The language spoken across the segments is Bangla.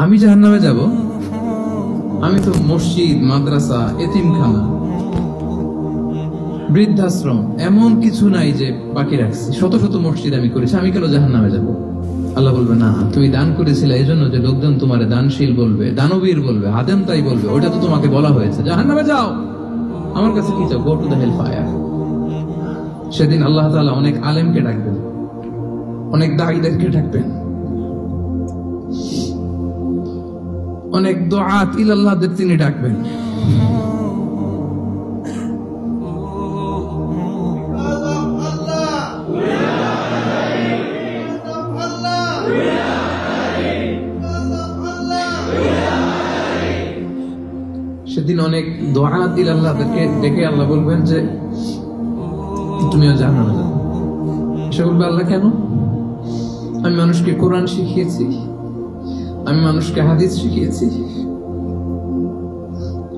আমি জাহান্নামে যাব? আমি তো মসজিদ, মাদ্রাসা, এতিমখানা, বৃদ্ধাশ্রম এমন কিছু নাই যে বাকি রাখছি। শত শত মসজিদ আমি করেছি, আমি কেন জাহান্নামে যাব? আল্লাহ বলবে, না, তুমি দান করেছিলে এই জন্য যে লোকজন তোমার দানশীল বলবে, দানবীর বলবে, আদেম তাই বলবে। ওটা তো তোমাকে বলা হয়েছে জাহান্নামে যাও, আমার কাছে কি চাও? Go to the hell fire. সেদিন আল্লাহ তাআলা অনেক আলেমকে ডাকবেন, অনেক দাঈদেরকে ডাকবেন, অনেক দুআত ইলাল্লাহদের তিনি ডাকবেন। সেদিন অনেক দুআত ইলাল্লাহদেরকে ডেকে আল্লাহ বলবেন যে তুমিও জাহান্নামে যাও। সে বলবে, আল্লাহ কেন? আমি মানুষকে কোরআন শিখিয়েছি, আমি মানুষকে হাদিস শিখিয়েছি,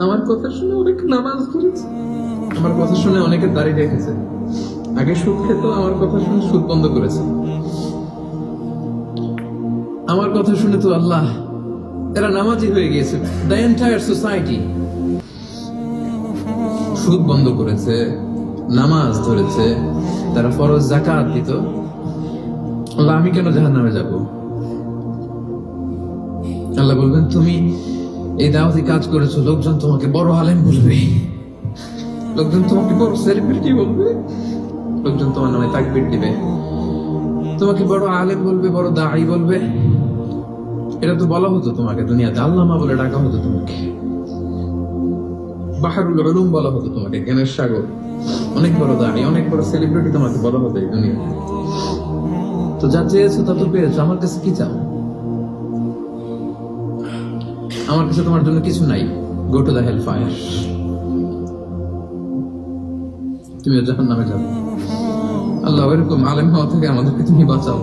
আমার কথা শুনে অনেক নামাজ পড়েছে, আমার কথা শুনে অনেকে দাড়ি রেখেছে, আগে সুদ খেত, আমার কথা শুনে সুদ বন্ধ করেছে, আমার কথা শুনে তো আল্লাহ এরা নামাজি হয়ে গিয়েছে। দ্য এন্টায়ার সোসাইটি সুদ বন্ধ করেছে, নামাজ ধরেছে, তারা ফরজ যাকাত দিত। আল্লাহ আমি কেন জাহান্নামে যাব? আল্লাহ বলবেন, তুমি এই দাওয়াতি কাজ করেছো, লোকজন তোমাকে বড় আলেম বলবে, লোকজন তোমাকে বড় সেলিব্রিটি বলবে, লোকজন তোমার নামে তাকবীর দিবে, তোমাকে বড় আলেম বলবে, বড় দাঈ বলবে। এটা তো বলা হতো তোমাকে দুনিয়াতে, আল্লামা বলে ডাকা হতো তোমাকে, বাহরুল উলুম বলা হতো তোমাকে, জ্ঞানের সাগর, অনেক বড় দাঈ, অনেক বড় সেলিব্রিটি তোমাকে বলা হতো এই দুনিয়াতে। তো যা চেয়েছো তা তো পেয়েছো, আমার কাছে কি চাও? আমার কাছে তোমার জন্য কিছু নাই। Go to the hell fire. তুমি জাহান্নামে যাবে। আল্লাহ এরকম আলেম হওয়া থেকে আমাদেরকে তুমি বাঁচাও।